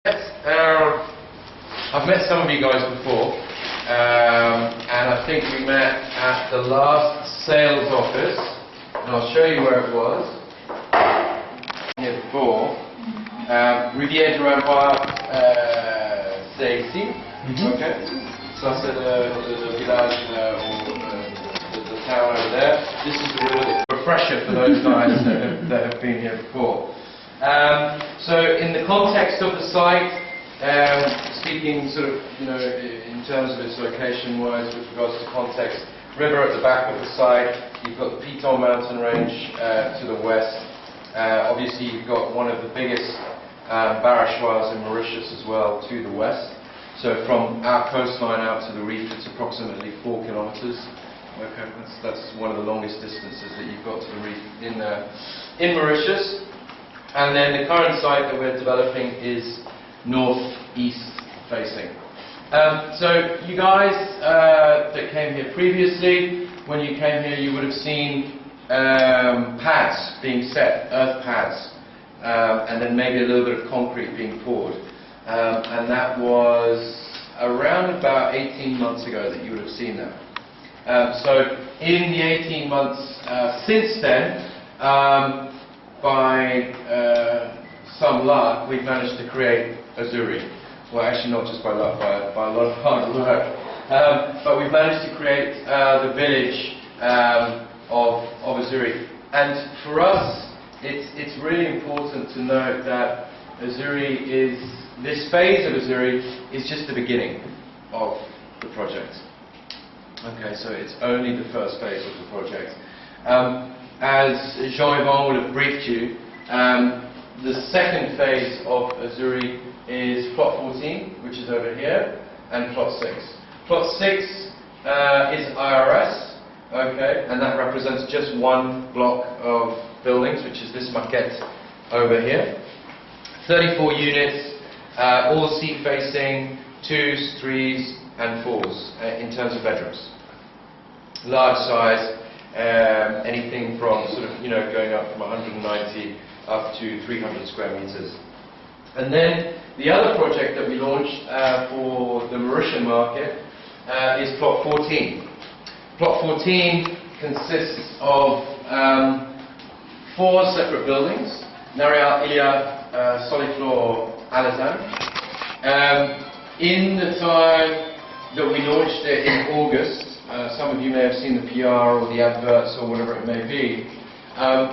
I've met some of you guys before, and I think we met at the last sales office, and I'll show you where it was. Here before, Rivière du Rempart, c'est ici. Okay. Ça c'est le village the town over there. This is a real refresher for those guys that have been here before. So in the context of the site, speaking sort of, in terms of its location-wise with regards to context, river at the back of the site, you've got the Piton mountain range to the west. Obviously you've got one of the biggest barachoirs in Mauritius as well to the west. So from our coastline out to the reef, it's approximately 4 kilometers. Okay, that's one of the longest distances that you've got to the reef in Mauritius. And then the current site that we're developing is northeast facing. So you guys that came here previously, when you came here you would have seen pads being set, earth pads, and then maybe a little bit of concrete being poured. And that was around about 18 months ago that you would have seen that. So in the 18 months since then, by some luck, we've managed to create Azuri. Well, actually not just by luck, by a lot of hard work. But we've managed to create the village of Azuri. And for us, it's really important to note that Azuri this phase of Azuri is just the beginning of the project. Okay, so it's only the first phase of the project. As Jean-Yvan would have briefed you, the second phase of Azuri is plot 14, which is over here, and plot 6. Plot 6 is IRS, okay, and that represents just one block of buildings, which is this maquette over here. 34 units, all sea-facing, 2s, 3s, and 4s in terms of bedrooms. Large size. Anything from sort of, going up from 190 up to 300 square meters. And then the other project that we launched for the Mauritian market is plot 14. Plot 14 consists of 4 separate buildings, Narial, Ilia, Soliflor, Alazan. In the time that we launched it in August, some of you may have seen the PR or the adverts or whatever it may be.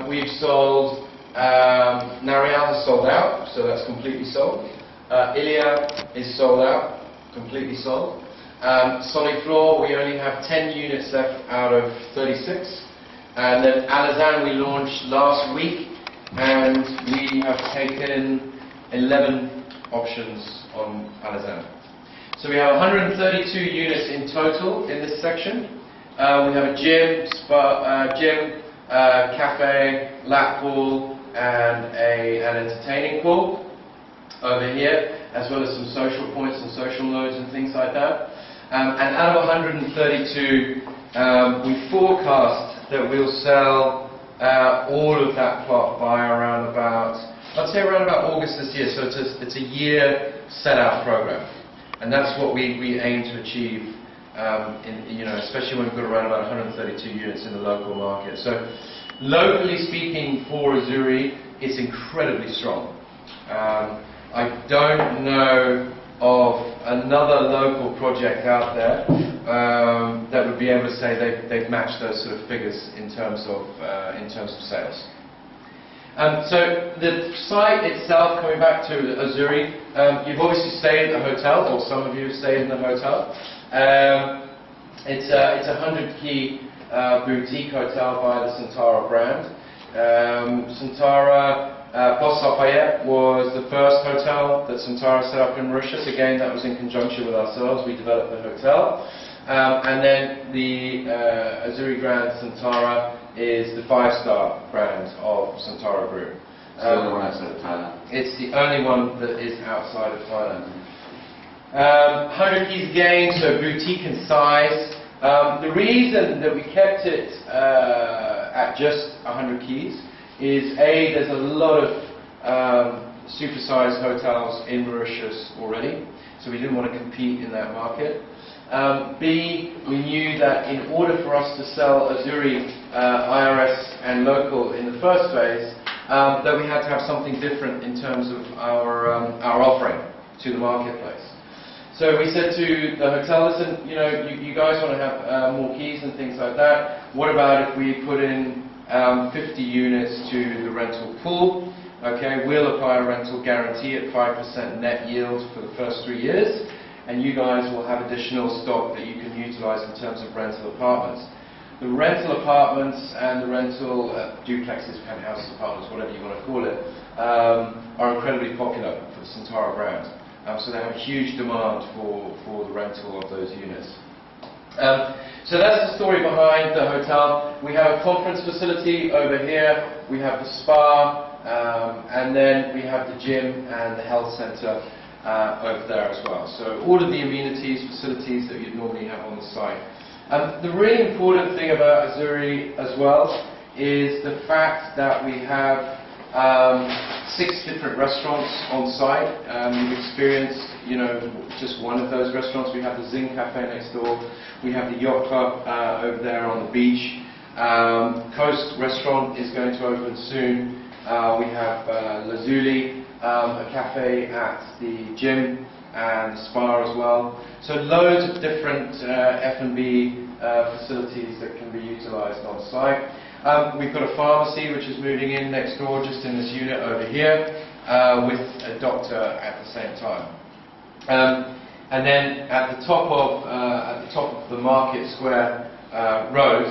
We've sold, Narial has sold out, so that's completely sold. Ilia is sold out, completely sold. Soliflor, we only have 10 units left out of 36. And then Alazan we launched last week, and we have taken 11 options on Alazan. So we have 132 units in total in this section. We have a gym, cafe, lap pool, and an entertaining pool over here, as well as some social points and social nodes and things like that. And out of 132, we forecast that we'll sell all of that plot by around about, I'd say around about August this year. So it's a year set-out program. And that's what we aim to achieve, especially when we've got around about 132 units in the local market. So, locally speaking, for Azuri, it's incredibly strong. I don't know of another local project out there that would be able to say they've matched those sort of figures in terms of sales. So the site itself, coming back to Azuri, you've obviously stayed at the hotel, or some of you have stayed in the hotel. It's a 100-key boutique hotel by the Santara brand. Poste Lafayette was the first hotel that Santara set up in Mauritius. Again, that was in conjunction with ourselves. We developed the hotel. And then the Azuri Grand Santara is the 5-star brand of Santara Group. It's the only one outside of Thailand. It's the only one that is outside of Thailand. 100 keys again, so boutique in size. The reason that we kept it at just 100 keys is there's a lot of supersized hotels in Mauritius already, so we didn't want to compete in that market. B, we knew that in order for us to sell Azuri IRS and local in the first phase, that we had to have something different in terms of our offering to the marketplace. So we said to the hotel, listen, you guys want to have more keys and things like that. What about if we put in 50 units to the rental pool? Okay, we'll apply a rental guarantee at 5% net yield for the first 3 years, and you guys will have additional stock that you can utilize in terms of rental apartments. The rental apartments and the rental duplexes, penthouses, apartments, whatever you want to call it, are incredibly popular for the Centara brand. So they have a huge demand for the rental of those units. So that's the story behind the hotel. We have a conference facility over here, we have the spa, and then we have the gym and the health centre over there as well. So all of the amenities, facilities that you'd normally have on the site. The really important thing about Azuri as well is the fact that we have 6 different restaurants on site. We've experienced, just one of those restaurants. We have the Zing Cafe next door. We have the Yacht Club over there on the beach. Coast Restaurant is going to open soon. We have Lazuli, a cafe at the gym and spa as well. So loads of different F&B facilities that can be utilised on site. We've got a pharmacy which is moving in next door, just in this unit over here, with a doctor at the same time. And then at the top of the Market Square Road,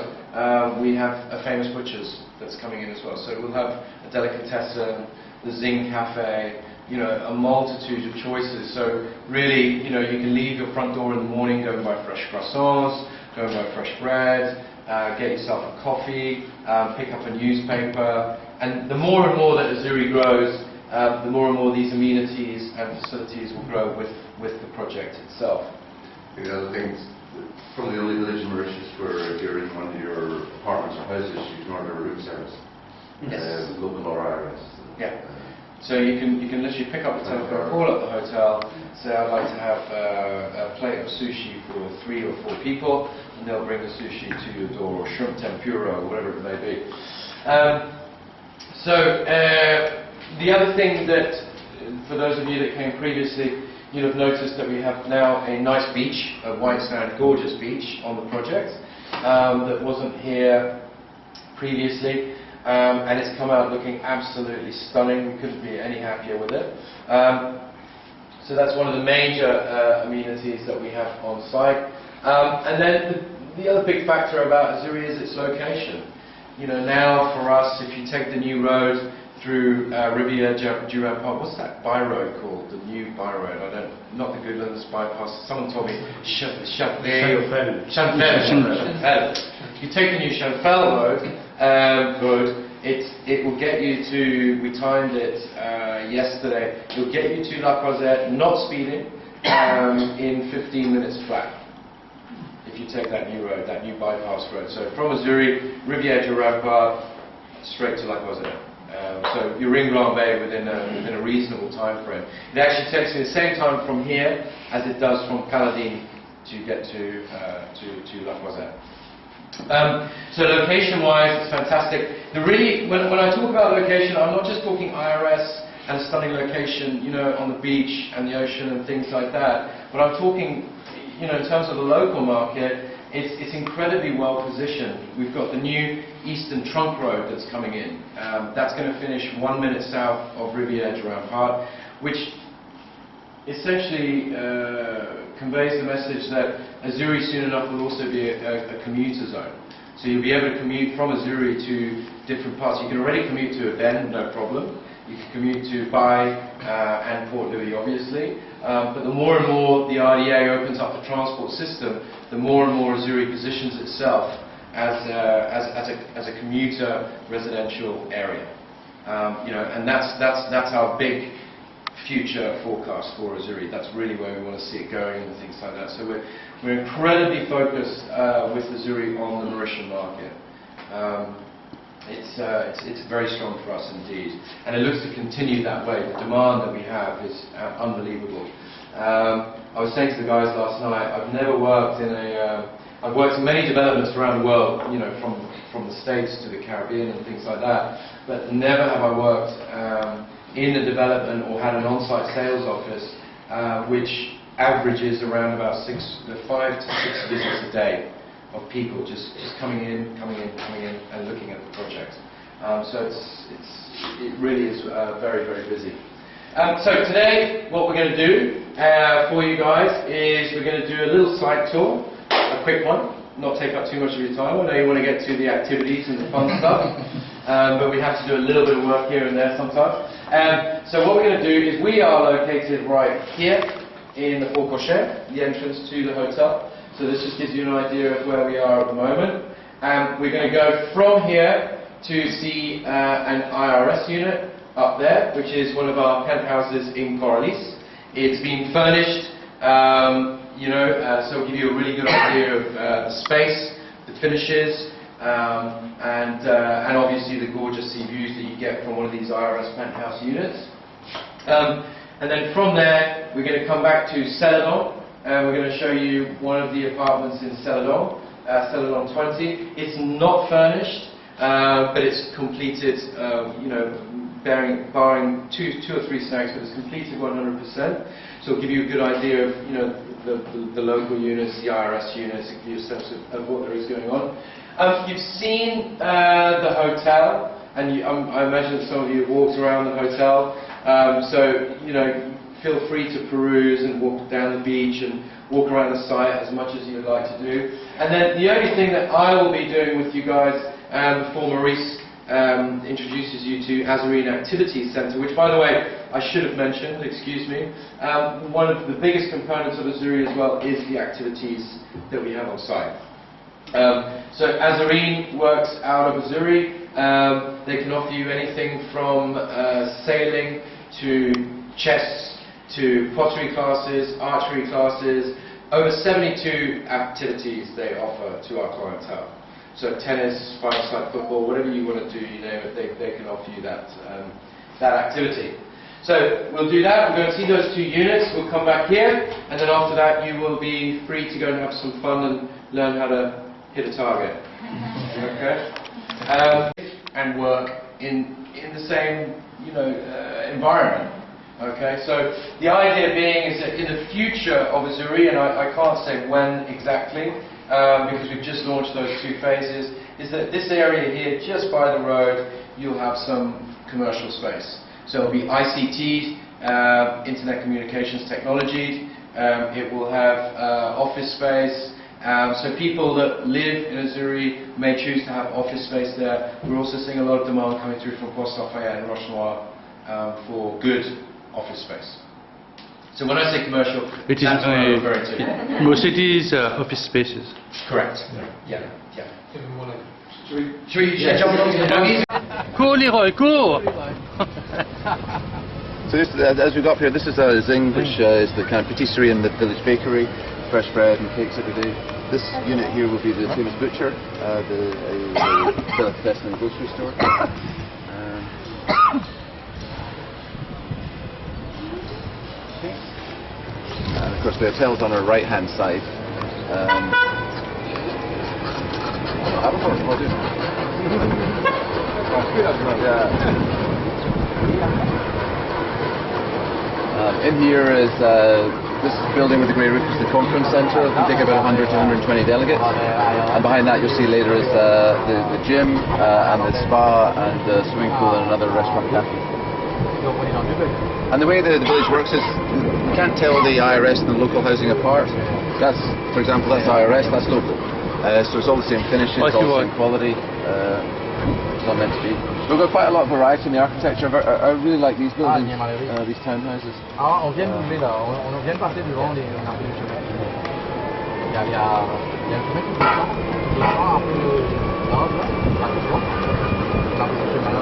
we have a famous butcher's that's coming in as well. So we'll have a delicatessen, the Zing Cafe, a multitude of choices. So really, you can leave your front door in the morning, go and buy fresh croissants, go and buy fresh bread, get yourself a coffee, pick up a newspaper, and the more and more that Azuri grows, the more and more these amenities and facilities will grow with the project itself. The other things, from the only village in Mauritius where if you're in one of your apartments or houses, you can order a room service. Yes. Local or IRS. Yeah. So you can literally pick up the telephone, call up the hotel, say I'd like to have a plate of sushi for 3 or 4 people, and they'll bring the sushi to your door, or shrimp tempura, or whatever it may be. The other thing that, for those of you that came previously, you'll have noticed that we have now a nice beach, a white sand, gorgeous beach on the project that wasn't here previously. And it's come out looking absolutely stunning. We couldn't be any happier with it. So that's one of the major amenities that we have on site. And then the other big factor about Azuri is its location. Now for us, if you take the new road through Rivière du Rempart, what's that by road called? The new by road? Not the Goodlands bypass. Someone told me Chanfel. You take the new Chanfel road. It will get you to. We timed it yesterday. It will get you to La Croisette, not speeding, in 15 minutes flat. If you take that new road, that new bypass road. So from Azuri, Rivière du Rempart, straight to La Croisette. So you're in Grand Bay within a reasonable time frame. It actually takes you the same time from here as it does from Paladine to get to La Croisette. So location-wise, it's fantastic. When I talk about location, I'm not just talking IRS and a stunning location, on the beach and the ocean and things like that. But I'm talking, in terms of the local market, it's incredibly well positioned. We've got the new Eastern Trunk Road that's coming in. That's going to finish 1 minute south of Rivière du Rempart, which essentially conveys the message that Azuri soon enough will also be a commuter zone. So you'll be able to commute from Azuri to different parts. You can already commute to Aden, no problem. You can commute to Bai and Port Louis, obviously. But the more and more the RDA opens up the transport system, the more and more Azuri positions itself as a commuter residential area. And that's our big future forecast for Azuri. That's really where we want to see it going and things like that. So we're incredibly focused with Azuri on the Mauritian market. it's very strong for us indeed, and it looks to continue that way. The demand that we have is unbelievable. I was saying to the guys last night, I've never worked in I've worked in many developments around the world, you know, from the States to the Caribbean and things like that, but never have I worked in a development or had an on-site sales office which averages around about 5 to 6 visits a day of people just coming in and looking at the project. So it really is very, very busy. So today what we're going to do for you guys is we're going to do a little site tour, a quick one, not take up too much of your time. I know you want to get to the activities and the fun stuff, but we have to do a little bit of work here and there sometimes. So what we're going to do is we are located right here in the Four Cochers, the entrance to the hotel. So this just gives you an idea of where we are at the moment. We're going to go from here to see an IRS unit up there, which is one of our penthouses in Coralis. It's been furnished, so it'll give you a really good idea of the space, the finishes, and obviously the gorgeous sea views that you get from one of these IRS penthouse units. And then from there, we're going to come back to Celadon. We're going to show you one of the apartments in Celadon, Celadon 20. It's not furnished, but it's completed, barring two or three snags, but it's completed 100%. So it'll give you a good idea of, the local units, the IRS units. It'll give you a sense of what there is going on. You've seen the hotel, and I imagine that some of you have walked around the hotel. Feel free to peruse and walk down the beach and walk around the site as much as you'd like to do. And then the only thing that I will be doing with you guys before Maurice introduces you to Azuri Activities Centre, which, by the way, I should have mentioned, excuse me. One of the biggest components of Azuri as well is the activities that we have on site. So Azuri works out of Azuri. They can offer you anything from sailing to chess, to pottery classes, archery classes, over 72 activities they offer to our clientele. So tennis, five-a-side football, whatever you want to do, you name it, they can offer you that activity. So we'll do that, we're going to see those two units, we'll come back here, and then after that you will be free to go and have some fun and learn how to hit a target. Okay? And work in the same environment. Okay, so the idea being is that in the future of Azuri, and I can't say when exactly, because we've just launched those two phases, is that this area here, just by the road, you'll have some commercial space. So it'll be ICT, Internet Communications Technology, it will have office space. So people that live in Azuri may choose to have office space there. We're also seeing a lot of demand coming through from Poste Lafayette and Rochenoir for good office space. So when I say commercial, it that's what I'm referring to. Most it is office spaces. Correct. Yeah. Should we jump onto the buggies? Cool, Leroy, cool! So this, as we got up here, this is Zing, which is the kind of patisserie and the village bakery, fresh bread and cakes every day. This unit here will be the famous butcher, the delicatessen and grocery store. And of course the hotel's on our right hand side. In here is this building with the grey roof is the conference centre. It can take about 100 to 120 delegates. And behind that you'll see later is the gym and the spa and the swimming pool and another restaurant cafe. And the way the village works is you can't tell the IRS and the local housing apart. That's, for example, that's IRS, that's local. So it's all the same finishes, all the same quality. It's not meant to be. We've got quite a lot of variety in the architecture. I really like these buildings, these townhouses. On vient de passer devant les arbres de chemin. Il y a le chemin qui descend, un peu large là, attention, l'arbre de chemin là.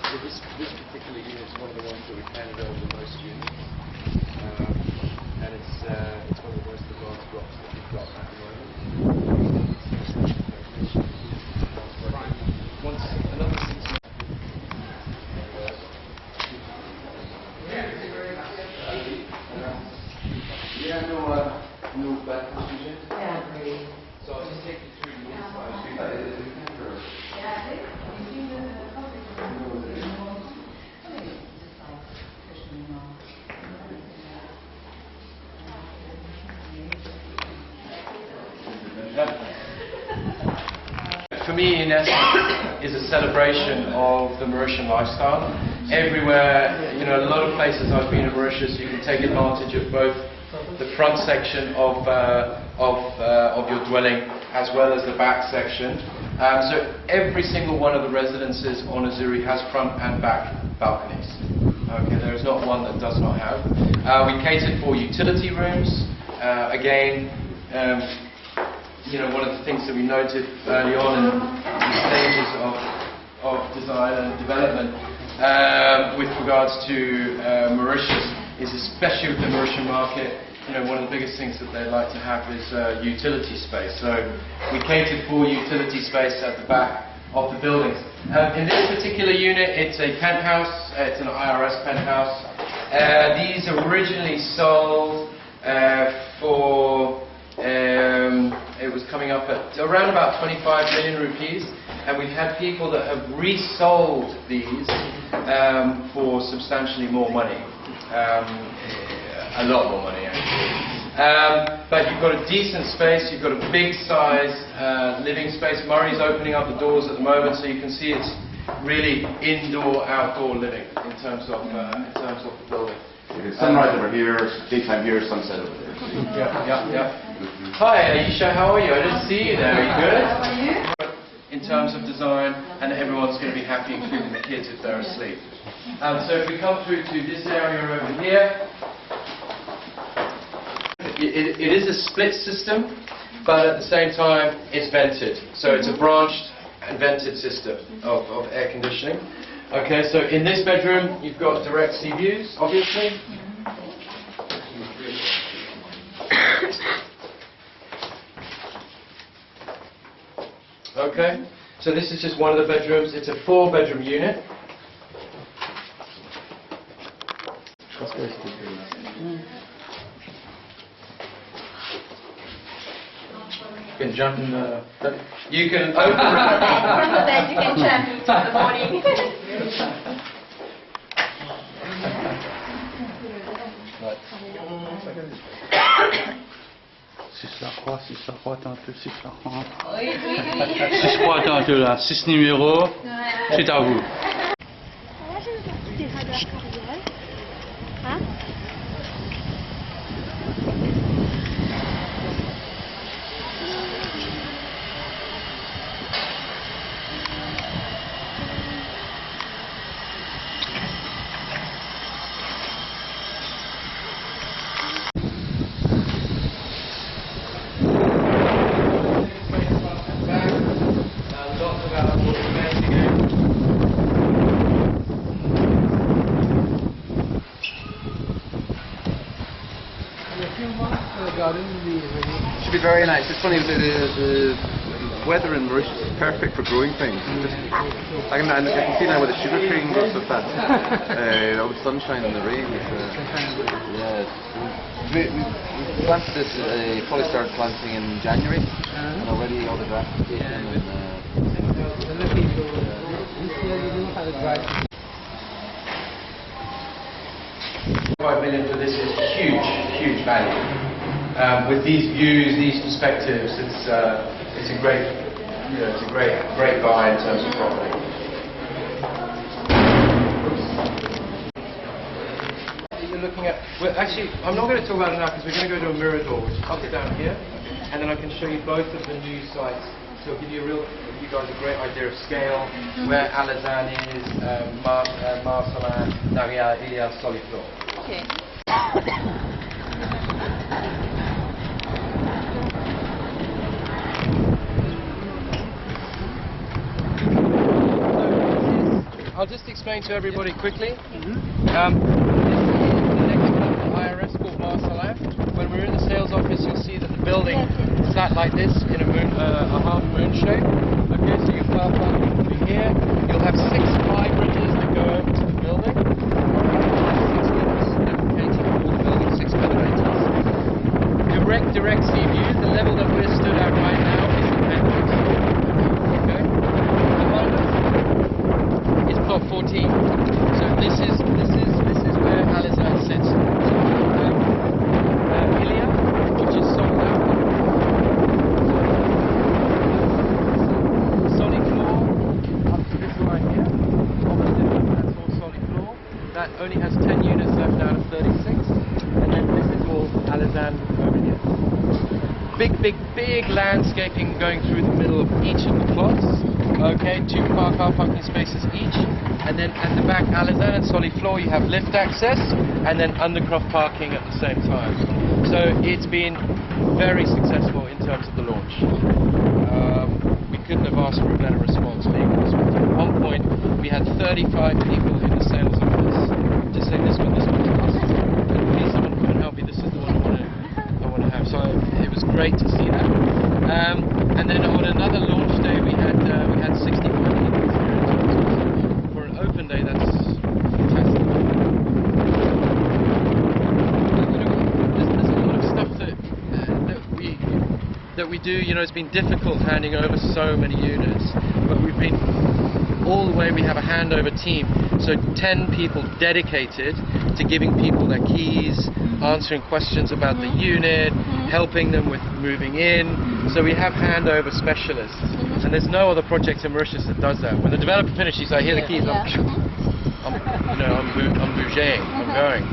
this particular unit is one of the ones that we've handed over the most units, and it's one of the most advanced blocks that we've got at the moment. Once another 6 months. Yeah, no bad sujet. Yeah, great. So I'll just take you through the inside. For me, in essence, is a celebration of the Mauritian lifestyle. Everywhere, you know, a lot of places I've been in Mauritius, you can take advantage of both the front section of your dwelling as well as the back section. So every single one of the residences on Azuri has front and back balconies. Okay, there is not one that does not have. We catered for utility rooms. Again, you know, one of the things that we noted early on in the stages of design and development with regards to Mauritius is, especially with the Mauritian market, you know, one of the biggest things that they like to have is utility space. So we catered for utility space at the back of the buildings. In this particular unit, it's a penthouse. It's an IRS penthouse. These originally sold for it was coming up at around about 25 million rupees, and we've had people that have resold these for substantially more money, a lot more money actually. But you've got a decent space, you've got a big size living space. Murray's opening up the doors at the moment, so you can see it's really indoor-outdoor living in terms of the building. Sunrise over here, daytime here, sunset over there. Yeah. Hi, Aisha, how are you? I didn't see you there. Are you good? How are you? In terms of design, and everyone's going to be happy, including the kids if they're asleep. So if we come through to this area over here, it is a split system, but at the same time it's vented. So it's a branched and vented system of air conditioning. Okay, so in this bedroom you've got direct sea views, obviously. Okay, so this is just one of the bedrooms. It's a 4-bedroom unit. You can jump in the... You can open... From the bed, you can jump into the morning. Si je la crois, attends un peu, si je la crois. Oui. Si je crois, attends un peu là. 6 numéros, c'est à vous. Moi, je veux des radars carrières. Hein? Should be very nice. It's funny, the weather in Mauritius is perfect for growing things. I can see now where the sugar cane grows so fast. All the sunshine and the rain. We planted this, fully started planting in January, and already all the grass is taken. $5 million for this is huge value. With these views, these perspectives, it's a great, you know, it's a great buy in terms of property. You're looking at. Well, actually, I'm not going to talk about it now because we're going to go to a mirror door, which I'll get down here, and then I can show you both of the new sites. So it'll give you you guys a great idea of scale, where Alazan is, Marcelin, derrière il y a Soliflor. Okay. I'll just explain to everybody quickly. This is the next level IRS called Marcelin. When we're in the sales office, you'll see that the building sat like this in a half moon shape. Okay, so your car parking will be here. You'll have 6 fly bridges that go over to the building. 6 lifts dedicated to all the building, 6 elevators. Direct sea view. The level that we're stood at right now is the entrance. Okay. It's plot 14. So this is where Alizan sits. Ilia, which is sold out. Solid floor up to this line here. That's all solid floor. That only has 10 units left out of 36. And then this is all Alizan over here. Big landscaping going through the middle of each of the plots. Okay, 2 car parking spaces each. And then at the back, Alizan and solid floor, you have lift access and then undercroft parking at the same time. So it's been very successful in terms of the launch. We couldn't have asked for a better response, being honest with you. At one point, we had 35 people in the sales office just saying, this one, please someone come and help me, this is the one I want to have. So it was great to see that. And then on another launch day, we had 65 people. For an open day, that's fantastic. There's a lot of stuff that we do. You know, it's been difficult handing over so many units, but we've been all the way. We have a handover team, so 10 people dedicated to giving people their keys, answering questions about the unit, helping them with moving in. So we have handover specialists, and there's no other project in Mauritius that does that. When the developer finishes, I hear the keys, I'm bouging, I'm going.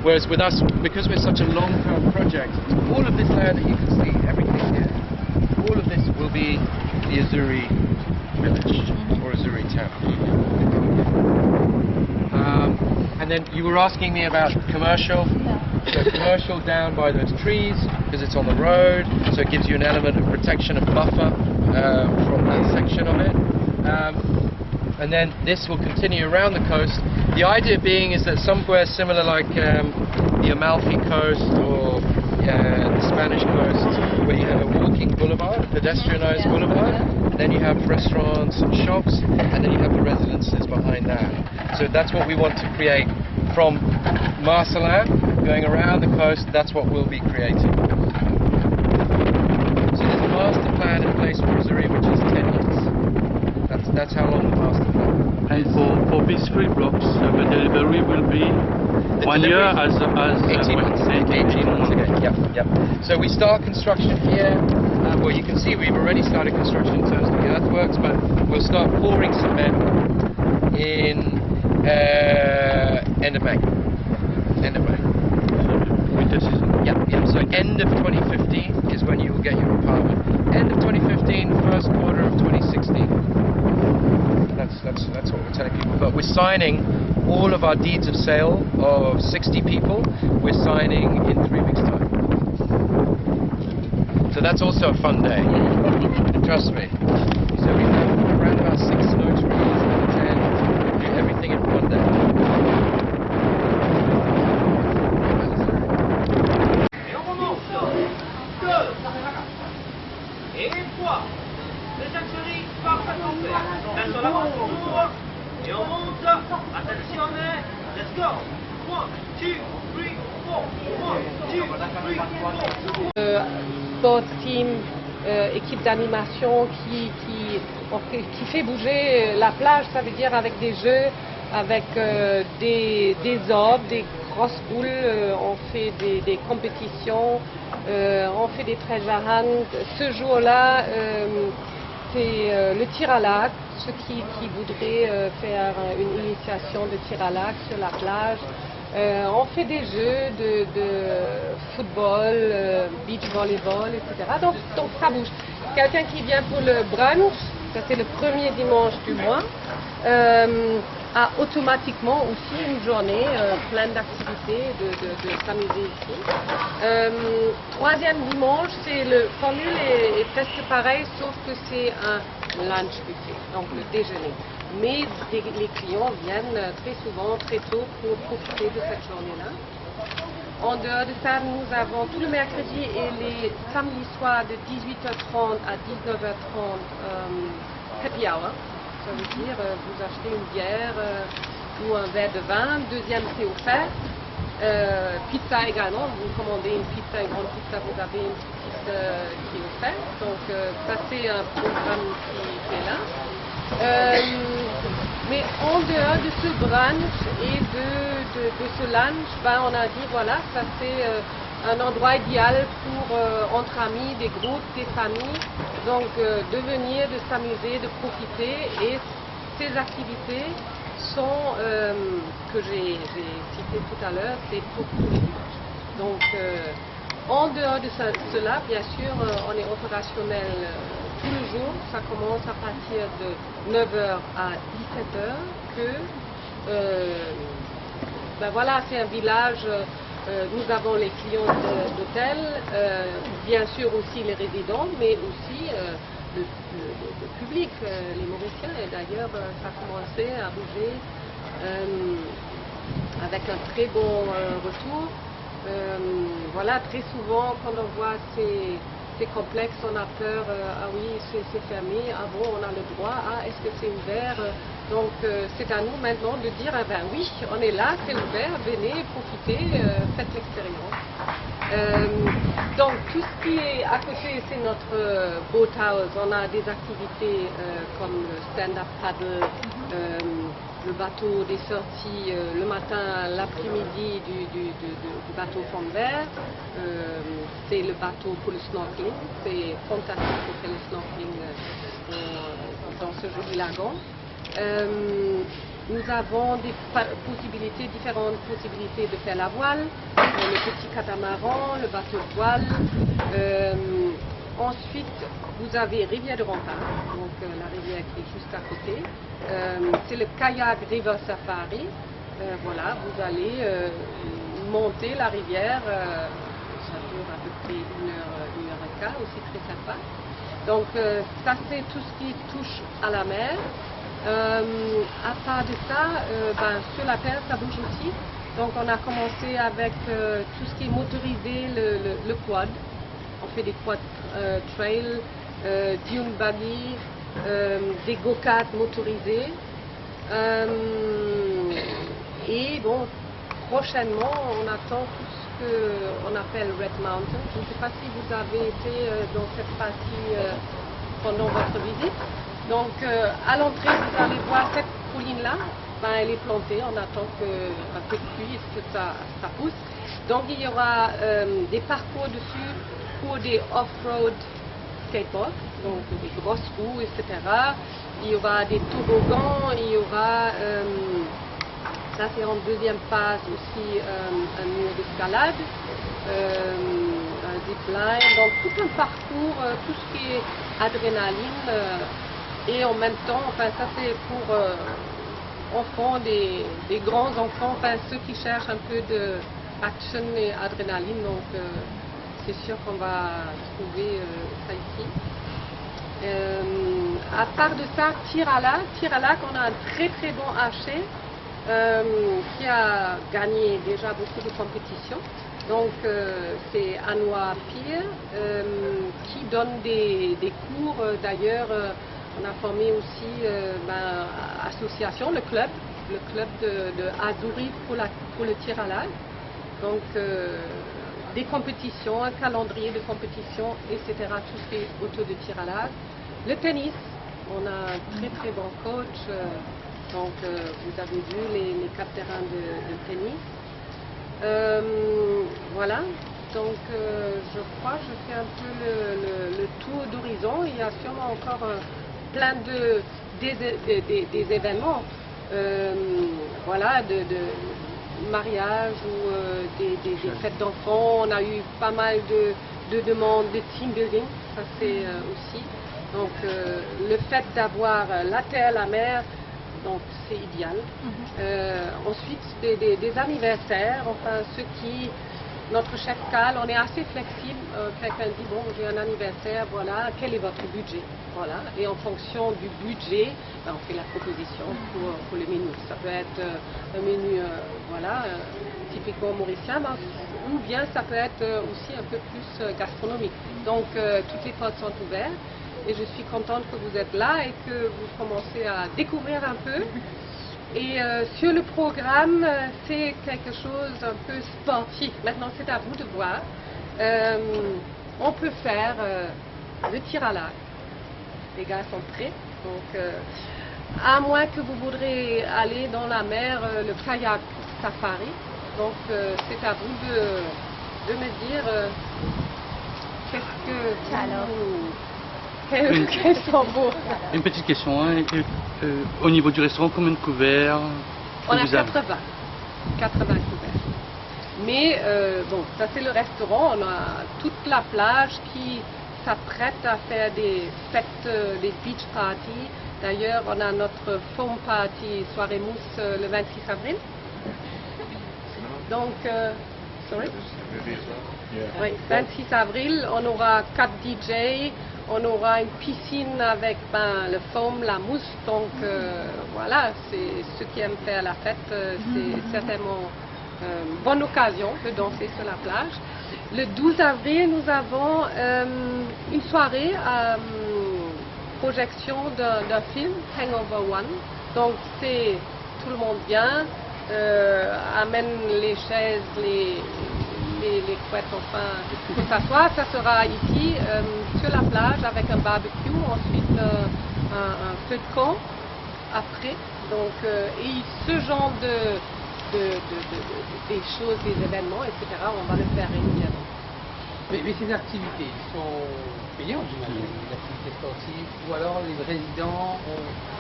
Whereas with us, because we're such a long-term project, all of this land that you can see, everything here, all of this will be the Azuri village or Azuri town. And then you were asking me about commercial. So commercial down by those trees, because it's on the road, so it gives you an element of protection and buffer from that section of it. And then this will continue around the coast. The idea being is that somewhere similar like the Amalfi coast or the Spanish coast, where you have a walking boulevard, a pedestrianised boulevard, then you have restaurants and shops, and then you have the residences behind that. So that's what we want to create from Marcelin, going around the coast. That's what we'll be creating. So there's a master plan in place for Azuri, which is 10 years. That's how long the master plan. And for these 3 blocks, the delivery will be 1 year as 18 months. 18 months again. Yep. So we start construction here. Well, you can see we've already started construction in terms of the earthworks, but we'll start pouring cement in end of May. Winter season. Yeah. So end of 2015 is when you will get your apartment. End of 2015, first quarter of 2016. That's what we're telling people. But we're signing all of our deeds of sale of 60 people. We're signing in 3 weeks' time. So that's also a fun day. Trust me. So we have around about 6 notaries and 10 do everything in 1 day. Et on monte. Attenzione. Let's go. 1, 2, 3, 4. 1, 2, 3, 4. Sport team, équipe d'animation qui fait bouger la plage, ça veut dire avec des jeux, avec des orbes, des grosses boules, on fait des compétitions, on fait des treasure hunts. Ce jour-là, c'est le tir à l'arc, ceux qui voudraient faire une initiation de tir à l'arc sur la plage. On fait des jeux de football, beach volleyball, etc. Donc ça bouge. Quelqu'un qui vient pour le brunch, ça c'est le premier dimanche du mois, a automatiquement aussi une journée pleine d'activités, de s'amuser ici. Troisième dimanche, le formule est presque pareil, sauf que c'est un lunch buffet, donc le déjeuner. mais les clients viennent très souvent, très tôt pour profiter de cette journée-là. En dehors de ça, nous avons tout le mercredi et les samedis soirs de 18h30 à 19h30 happy hour. Ça veut dire vous achetez une bière ou un verre de vin, deuxième c'est offert. Pizza également, vous commandez une pizza, une grande pizza, vous avez une petite pizza qui est offerte. Donc ça c'est un programme qui est là. Mais en dehors de ce brunch et de ce lunch, ben, on a dit voilà, ça c'est un endroit idéal pour entre amis, des groupes, des familles, donc de venir, de s'amuser, de profiter. Et ces activités sont, que j'ai citées tout à l'heure, c'est pour tous les dimanches. Donc en dehors de cela, bien sûr, on est opérationnel tous les jours. Ça commence à partir de 9h à 17h ben voilà, c'est un village. Nous avons les clients d'hôtel, bien sûr aussi les résidents, mais aussi le public, les Mauriciens. Et d'ailleurs, ça a commencé à bouger avec un très bon retour. Voilà, très souvent, quand on voit ces complexes, on a peur, ah oui, c'est fermé, ah bon, on a le droit, ah, est-ce que c'est ouvert? Donc, c'est à nous maintenant de dire, ah ben oui, on est là, c'est ouvert, venez, profitez, faites l'expérience. Donc, tout ce qui est à côté, c'est notre boat house. On a des activités comme le stand-up paddle, le bateau des sorties le matin, l'après-midi du bateau fond vert. C'est le bateau pour le snorkeling. C'est fantastique pour faire le snorkeling dans ce joli lagon. Nous avons des différentes possibilités de faire la voile, le petit catamaran, le bateau de voile. Ensuite, vous avez Rivière de Rempart, donc la rivière qui est juste à côté. C'est le kayak River Safari. Voilà, vous allez monter la rivière, ça dure à peu près une heure et quart, aussi très sympa. Donc ça c'est tout ce qui touche à la mer. À part de ça, ben, sur la terre ça bouge aussi. Donc on a commencé avec tout ce qui est motorisé, le quad. On fait des quad trail, dune buggy, des go-karts motorisés. Et bon, prochainement, on attend tout ce qu'on appelle Red Mountain. Je ne sais pas si vous avez été dans cette partie pendant votre visite. Donc, à l'entrée, vous allez voir cette colline-là. Ben, elle est plantée, on attend un peu de pluie et que ça pousse. Donc, il y aura des parcours dessus pour des off-road skateboards, donc des grosses roues, etc. Il y aura des toboggans, il y aura, ça c'est en deuxième phase aussi, un mur d'escalade, un zipline, donc tout un parcours, tout ce qui est adrénaline, et en même temps, enfin ça c'est pour enfants, des grands enfants, enfin ceux qui cherchent un peu de action et adrénaline, donc c'est sûr qu'on va trouver ça ici. À part de ça, tir à l'arc, on a un très très bon archer qui a gagné déjà beaucoup de compétitions. Donc c'est Anoa Pierre qui donne des cours. D'ailleurs, on a formé aussi association, le club de Azuri pour le tir à l'arc. Donc des compétitions, un calendrier de compétition, etc. Tout ce qui est autour de tir à l'arc. Le tennis, on a un très très bon coach. Donc vous avez vu les 4 terrains de tennis. Voilà. Donc je crois que je fais un peu le tour d'horizon. Il y a sûrement encore plein des événements. Voilà, de mariage ou des fêtes d'enfants. On a eu pas mal de demandes de team building, ça c'est aussi. Donc le fait d'avoir la terre, la mer, donc c'est idéal. Ensuite des anniversaires, enfin ceux qui notre chef Escale, on est assez flexible. Quelqu'un dit, bon, j'ai un anniversaire, voilà, quel est votre budget? Voilà. Et en fonction du budget, ben, on fait la proposition pour le menu. Ça peut être un menu, voilà, typiquement mauricien, ben, ou bien ça peut être aussi un peu plus gastronomique. Donc, toutes les portes sont ouvertes. Et je suis contente que vous êtes là et que vous commencez à découvrir un peu. Et sur le programme, c'est quelque chose un peu sportif. Maintenant, c'est à vous de voir. On peut faire le tir à l'arc. Les gars sont prêts. Donc, à moins que vous voudrez aller dans la mer, le kayak safari. Donc, c'est à vous de me dire qu'est-ce que quels sont vos... Une petite question, hein. Au niveau du restaurant, combien de couverts On a vous avez 80 couverts. Mais bon, ça c'est le restaurant, on a toute la plage qui s'apprête à faire des fêtes, des beach parties. D'ailleurs, on a notre foam party, soirée mousse, le 26 avril. Donc, sorry? Oui, 26 avril, on aura 4 DJ. On aura une piscine avec le foam, la mousse, donc voilà, c'est ceux qui aiment faire la fête, c'est certainement une bonne occasion de danser sur la plage. Le 12 avril, nous avons une soirée projection d'un film, Hangover One. Donc c'est tout le monde vient, amène les chaises, les couettes, enfin, pour s'asseoir. Ça sera ici, sur la plage, avec un barbecue, ensuite un feu de camp après. Donc, et ce genre des choses, des événements, etc., on va le faire régulièrement. Mais ces activités sont payantes, j'imagine, les activités sportives, ou alors les résidents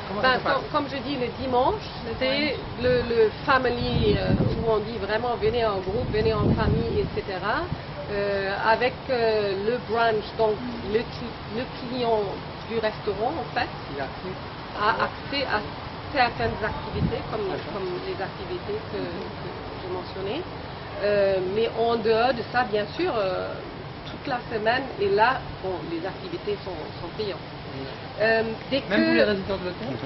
comment ça se passe? Comme je dis, le dimanche, c'est le family, où on dit vraiment venez en groupe, venez en famille, etc. Avec le brunch, donc le client du restaurant, en fait, a accès à certaines activités, comme les activités que j'ai mentionnées. Mais en dehors de ça, bien sûr, toute la semaine, et là, bon, les activités sont payantes. Même pour les résidents de l'hôtel?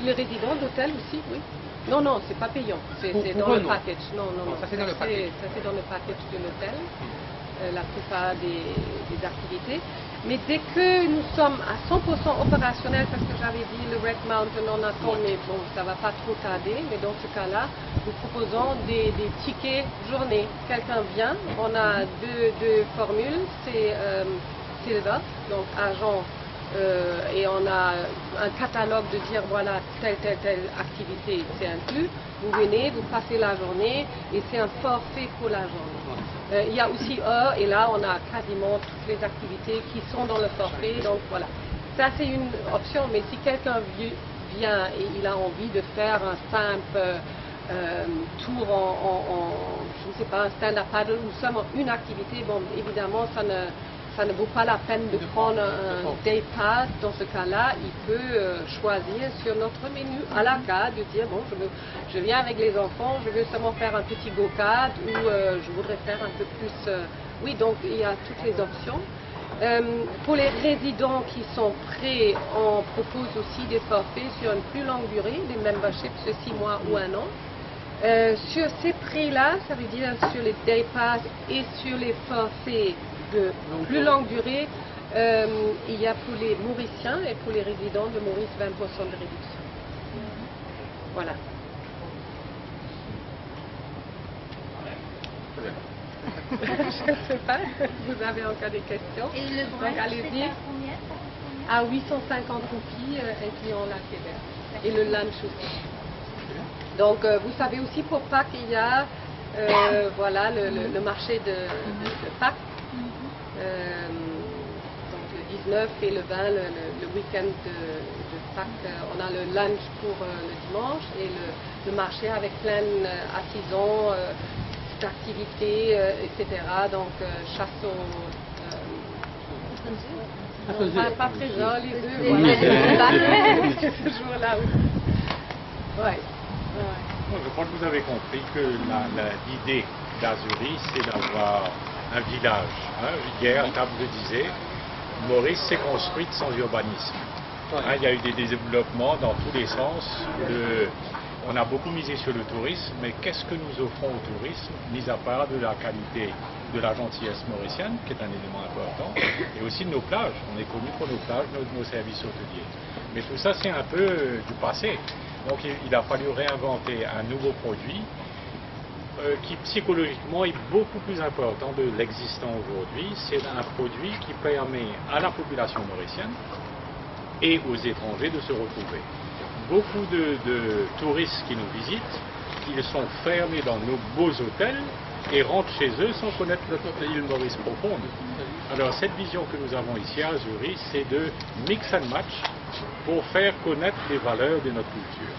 Les résidents d'hôtel aussi, oui. Non, non, c'est pas payant, c'est dans le package. Non, ça c'est dans le package. Ça c'est dans le package de l'hôtel, la plupart des activités. Mais dès que nous sommes à 100% opérationnels, parce que j'avais dit le Red Mountain on attend, mais bon, ça va pas trop tarder, mais dans ce cas-là, nous proposons des tickets journée. Quelqu'un vient, on a deux formules, c'est Silver, donc argent, et on a un catalogue de dire voilà, telle activité, c'est inclus. Vous venez, vous passez la journée, et c'est un forfait pour la journée. Il y a aussi heures, et là on a quasiment toutes les activités qui sont dans le forfait, donc voilà. Ça c'est une option, mais si quelqu'un vient et il a envie de faire un simple tour je ne sais pas, un stand-up paddle ou seulement une activité, bon évidemment ça ne vaut pas la peine de prendre un day pass. Dans ce cas-là, il peut choisir sur notre menu à la carte, de dire bon, je viens avec les enfants, je veux seulement faire un petit go-kart ou je voudrais faire un peu plus. Oui, donc il y a toutes les options. Pour les résidents qui sont prêts, on propose aussi des forfaits sur une plus longue durée, des memberships de 6 mois ou 1 an. Sur ces prix-là, ça veut dire sur les day pass et sur les forfaits de plus longue durée, il y a pour les Mauriciens et pour les résidents de Maurice 20% de réduction. Voilà. Je ne sais pas, vous avez encore des questions? Et le brunch, allez-y. c'est à combien? À 850 roupies, incluant la Québec. Et le lunch aussi. Donc, vous savez aussi pour Pâques, il y a voilà, le marché de Pâques. Donc le 19 et le 20, le week-end de Pâques, on a le lunch pour le dimanche et le marché avec plein d'artisans, d'activités, etc. Donc chasse pas trésor, les œufs, voilà. C'est toujours là où. Ouais. Je crois que vous avez compris que l'idée d'Azuri, c'est d'avoir un village. Hein. Hier, Table le disait, Maurice s'est construite sans urbanisme. Hein, il y a eu des développements dans tous les sens. On a beaucoup misé sur le tourisme, mais qu'est-ce que nous offrons au tourisme, mis à part de la qualité, de la gentillesse mauricienne, qui est un élément important, et aussi de nos plages. On est connu pour nos plages, nos services hôteliers. Mais tout ça, c'est un peu du passé. Donc il a fallu réinventer un nouveau produit qui psychologiquement est beaucoup plus important de l'existant aujourd'hui. C'est un produit qui permet à la population mauricienne et aux étrangers de se retrouver. Beaucoup de touristes qui nous visitent, ils sont fermés dans nos beaux hôtels et rentrent chez eux sans connaître l'île Maurice profonde. Alors cette vision que nous avons ici à Azuri, c'est de mix and match pour faire connaître les valeurs de notre culture.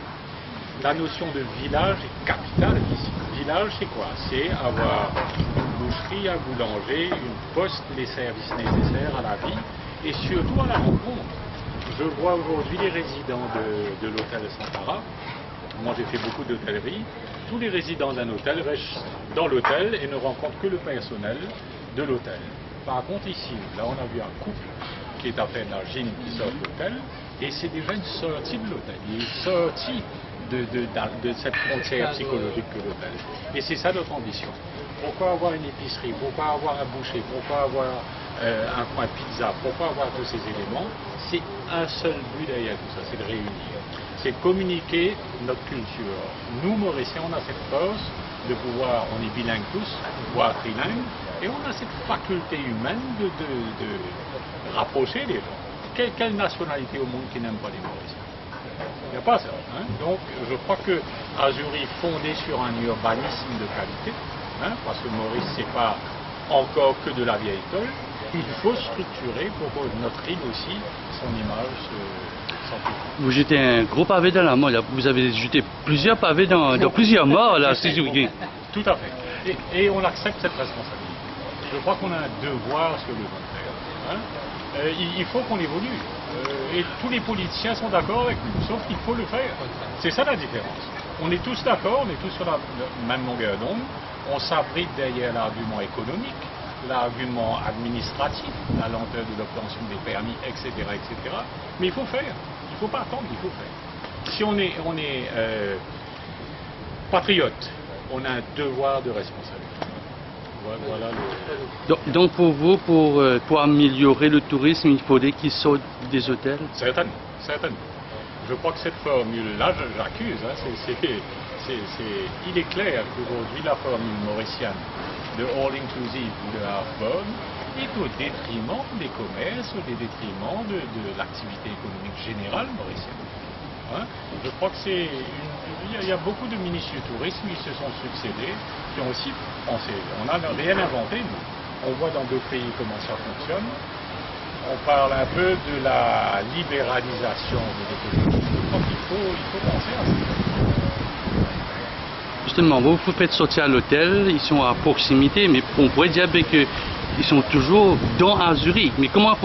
La notion de village est capitale ici. Village, c'est quoi? C'est avoir une boucherie, un boulanger, une poste, les services nécessaires à la vie et surtout à la rencontre. Je vois aujourd'hui les résidents de l'hôtel Santara. Moi, j'ai fait beaucoup d'hôtellerie. Tous les résidents d'un hôtel restent dans l'hôtel et ne rencontrent que le personnel de l'hôtel. Par contre, ici, là, on a vu un couple qui est à peine âgé, qui sort de l'hôtel, et c'est déjà une sortie de l'hôtel. Il est sorti de cette frontière psychologique que l'hôtel. Et c'est ça notre ambition. Pourquoi avoir une épicerie? Pourquoi avoir un boucher? Pourquoi avoir un coin pizza? Pourquoi avoir tous ces éléments? C'est un seul but derrière tout ça, c'est de réunir. C'est de communiquer notre culture. Nous, Mauriciens, on a cette force de pouvoir, on est bilingues tous, voire trilingues, et on a cette faculté humaine de rapprocher les gens. Quelle nationalité au monde qui n'aime pas les Mauriciens? Il n'y a pas ça. Hein? Donc, je crois que Azuri, fondé sur un urbanisme de qualité, hein, parce que Maurice, c'est pas encore que de la vieille école, il faut structurer pour que notre île aussi, son image s'amplifie. Vous jetez un gros pavé dans la mort, là. Vous avez jeté plusieurs pavés dans plusieurs morts, là. Tout à fait. Et on accepte cette responsabilité. Je crois qu'on a un devoir sur le long terme. Hein? Il faut qu'on évolue. Et tous les politiciens sont d'accord avec nous, sauf qu'il faut le faire. C'est ça la différence. On est tous d'accord, on est tous sur la même longueur d'onde. On s'abrite derrière l'argument économique, l'argument administratif, la lenteur de l'obtention des permis, etc., etc. Mais il faut faire. Il ne faut pas attendre, il faut faire. Si on est patriote, on a un devoir de responsabilité. Voilà Donc pour vous, pour améliorer le tourisme, il faudrait qu'ils sortent des hôtels? Certainement, certainement. Je crois que cette formule-là, j'accuse, hein, il est clair qu'aujourd'hui la formule mauricienne de all-inclusive ou de half-born est au détriment des commerces, au détriment de l'activité économique générale mauricienne. Hein? Je crois que il y a beaucoup de ministres du tourisme qui se sont succédés, qui ont aussi pensé. On n'a rien inventé, nous. On voit dans d'autres pays comment ça fonctionne. On parle un peu de la libéralisation de l'économie. Je crois qu'il faut penser à ça. Justement, vous faites sortir à l'hôtel, ils sont à proximité, mais on pourrait dire qu'ils sont toujours dans Azuri. Mais comment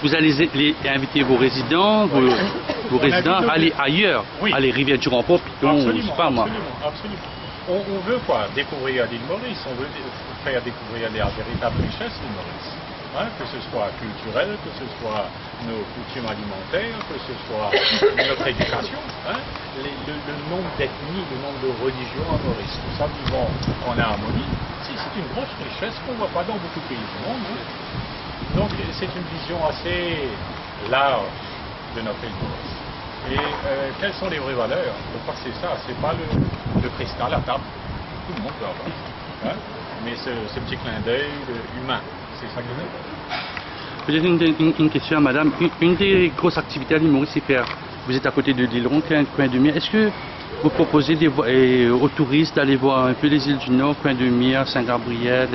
vous allez inviter vos résidents, vos résidents à aller ailleurs, oui. à les rivières du Remport, je sais pas moi. Absolument. On veut quoi? Découvrir l'île Maurice, on veut faire découvrir les véritables richesses de Maurice. Hein, que ce soit culturel, que ce soit nos coutumes alimentaires, que ce soit notre éducation, hein, le nombre d'ethnies, le nombre de religions à Maurice, tout ça vivant en harmonie, c'est une grosse richesse qu'on ne voit pas dans beaucoup de pays du monde. Hein. Donc c'est une vision assez large de notre île Maurice. Et quelles sont les vraies valeurs? Je crois que c'est ça, c'est pas le cristal à table, tout le monde peut avoir, hein, mais ce petit clin d'œil humain. C'est ça que peut-être une question à madame. Une des grosses activités à l'île Maurice, c'est faire. Vous êtes à côté de l'île Ronde, un coin de Mire. Est-ce que vous proposez aux touristes d'aller voir un peu les îles du Nord, coin de Mire, Saint-Gabriel?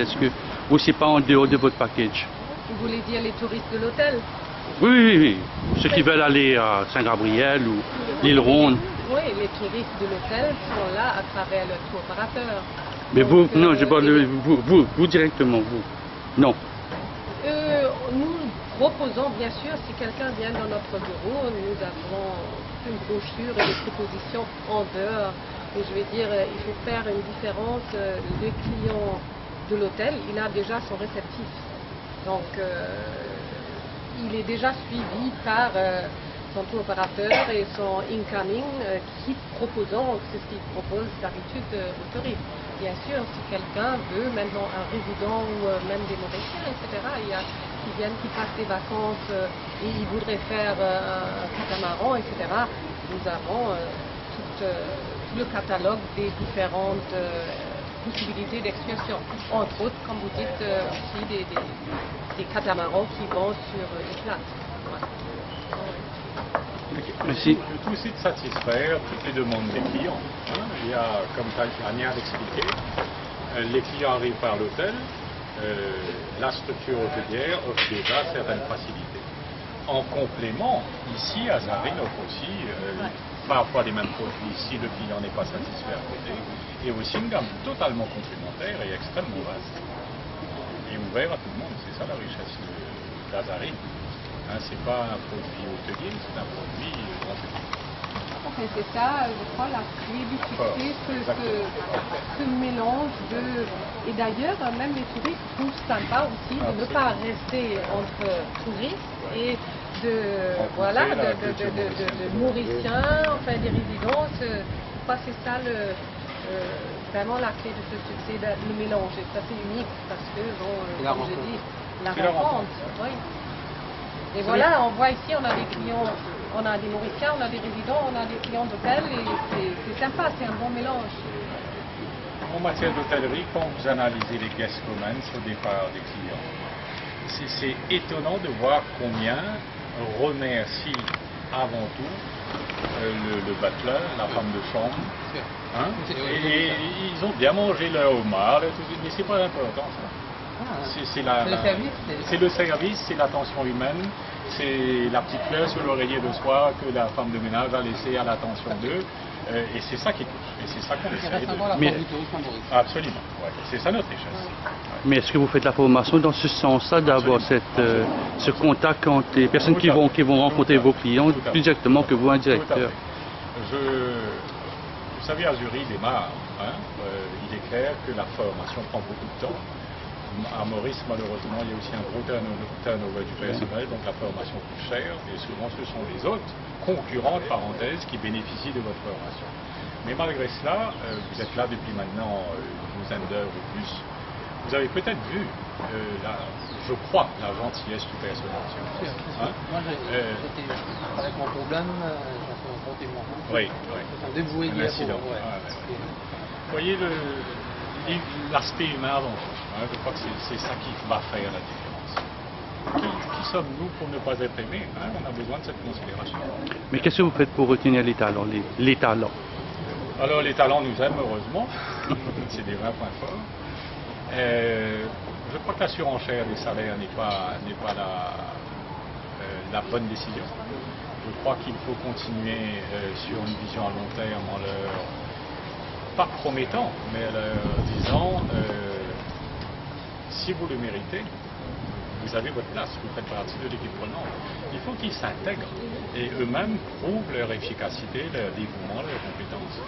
Ou c'est pas en dehors de votre package? Vous voulez dire les touristes de l'hôtel? Oui. Ceux qui veulent aller à Saint-Gabriel ou l'île Ronde. Oui, les touristes de l'hôtel sont là à travers le tour opérateur. Mais vous, non, je parle vous directement, vous. Non. Nous proposons, bien sûr, si quelqu'un vient dans notre bureau, nous avons une brochure et des propositions en dehors Mais je vais dire, il faut faire une différence. Le client de l'hôtel, il a déjà son réceptif. Donc, il est déjà suivi par son tour opérateur et son incoming qui proposant, c'est ce qu'il propose d'habitude aux touristes. Bien sûr, si quelqu'un veut, maintenant un résident ou même des Mauriciens, etc., qui viennent, qui passent des vacances et ils voudraient faire un catamaran, etc., nous avons tout le catalogue des différentes possibilités d'excursion. Entre autres, comme vous dites, aussi des catamarans qui vont sur des places. Voilà. Merci. Le tout, c'est de satisfaire toutes les demandes des clients. Hein. Il y a, comme Tania l'expliqué, les clients arrivent par l'hôtel, la structure hôtelière offre déjà certaines facilités. En complément, ici, Azuri offre aussi parfois les mêmes produits si le client n'est pas satisfait à côté, et aussi une gamme totalement complémentaire et extrêmement vaste. Et ouvert à tout le monde, c'est ça la richesse d'Azuri. Hein, c'est pas un produit hôtelier, c'est un produit grand public. Okay, c'est ça, je crois, la clé du succès, ce mélange de... Et d'ailleurs, même les touristes trouvent sympa aussi de ne pas rester entre touristes et de Mauriciens, enfin des résidences. Je crois que c'est ça vraiment la clé de ce succès, le mélange. Et ça, c'est unique parce que, bon, comme je dis, la rencontre. Oui. Et voilà, on voit ici, on a des clients, on a des Mauriciens, on a des résidents, on a des clients d'hôtel et c'est sympa, c'est un bon mélange. En matière d'hôtellerie, quand vous analysez les guest comments au départ des clients, c'est étonnant de voir combien remercie avant tout le butler, la femme de chambre. Hein, et ils ont bien mangé leur homard, mais c'est pas important ça. C'est le service, c'est l'attention humaine, c'est la petite fleur sur l'oreiller le soir que la femme de ménage a laissé à l'attention d'eux, et c'est ça qui touche, et c'est ça qu'on essaie de... Absolument, ouais. C'est ça notre richesse. Ouais. Mais est-ce que vous faites la formation dans ce sens-là, d'avoir ce contact entre les personnes qui vont rencontrer vos clients, plus directement que vous, un directeur? Vous savez, Azuri démarre, hein, il est clair que la formation prend beaucoup de temps. À Maurice, malheureusement, il y a aussi un gros turnover du personnel, donc la formation coûte cher, et souvent ce sont les autres concurrents, de parenthèse, qui bénéficient de votre formation. Mais malgré cela, vous êtes là depuis maintenant une douzaine d'heures ou plus. Vous avez peut-être vu, je crois, la gentillesse du personnel. Hein? Moi, avec mon problème, ça fait un bon témoin. Oui, oui. Ils sont dévoués un incident. Vous voyez l'aspect humain avant tout. Hein, je crois que c'est ça qui va faire la différence. Qui sommes-nous pour ne pas être aimés? Hein, on a besoin de cette considération. Mais qu'est-ce que vous faites pour retenir les talents, les talents? Alors les talents nous aiment, heureusement. C'est des vrais points forts. Je crois que la surenchère des salaires n'est pas la bonne décision. Je crois qu'il faut continuer sur une vision à long terme en leur, pas promettant, mais en leur disant si vous le méritez, vous avez votre place, vous faites partie de l'équipe prenante. Il faut qu'ils s'intègrent et eux-mêmes prouvent leur efficacité, leur dévouement, leurs compétences.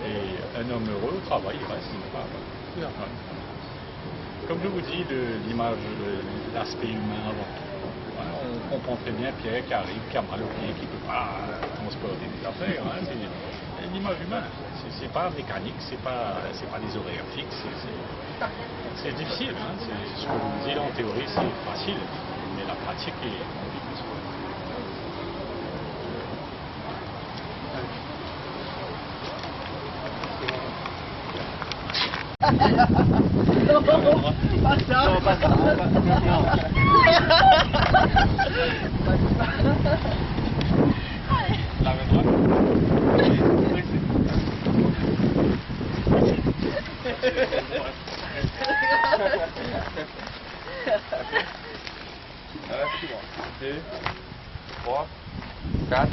Et un homme heureux au travail, il reste inébranlable. Ouais. Comme je vous dis, l'image, l'aspect humain avant tout. Ouais, on comprend très bien Pierre qui arrive, qui a mal au pied, qui ne peut pas transporter des affaires. Hein, c'est l'image humaine. C'est pas mécanique, c'est pas des horaires fixes. C'est difficile. Hein, ce que vous dites en théorie, c'est facile, mais la pratique est compliquée. Non, pas ça. Non, pas ça. Non. La même Deux, trois, quatre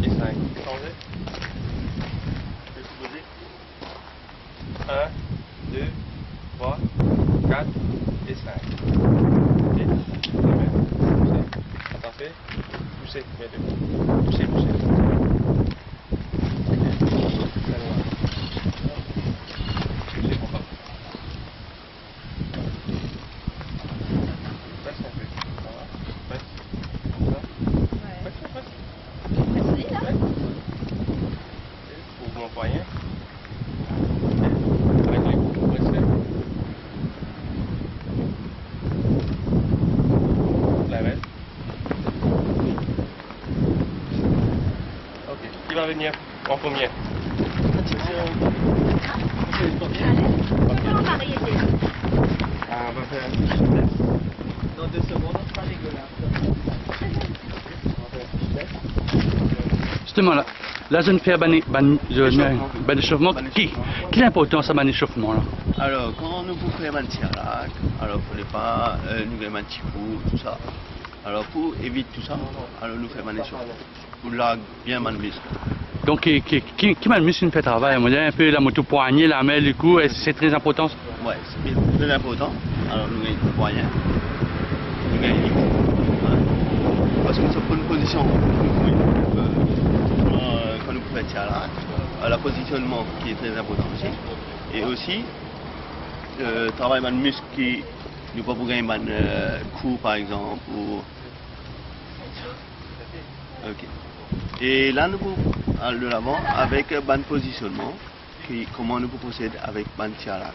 et cinq. Changer. Je vais se poser. 1, 2, 3, 4 et 5. Ok. Attendez. Poussez. Poussez. Poussez. poignet. Avec les coups pressés. La main. Ok. Qui va venir en premier? Ah, on va faire un petit test. Dans 2 secondes, on sera dégueulasse. Justement, là, je ne fais ban échauffement. Quelle importance à ban échauffement là? Alors, quand nous pouvons faire un tirage, alors il ne fallait pas nous faire un petit coup, tout ça. Alors, pour éviter tout ça, alors nous faisons un échauffement. Pour là, bien mal muscle. Donc, qui m'a le muscle fait travail? On dit un peu la moto poignet, la main, du coup, c'est très important. Ouais, c'est très important. Alors, nous gagnons le poignet, nous gagnons les coups. Hein. Parce que c'est pour une position, quand nous pouvons faire tirage, le positionnement qui est très important aussi. Et aussi, travailler avec le muscle qui nous pas pour gagner un coup par exemple. Ou... Ok. Et là, nous pouvons aller de l'avant avec un bon positionnement, comment nous pouvons procéder avec un tirage.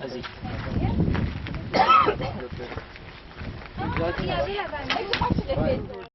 Vas-y. Regardez la vanne.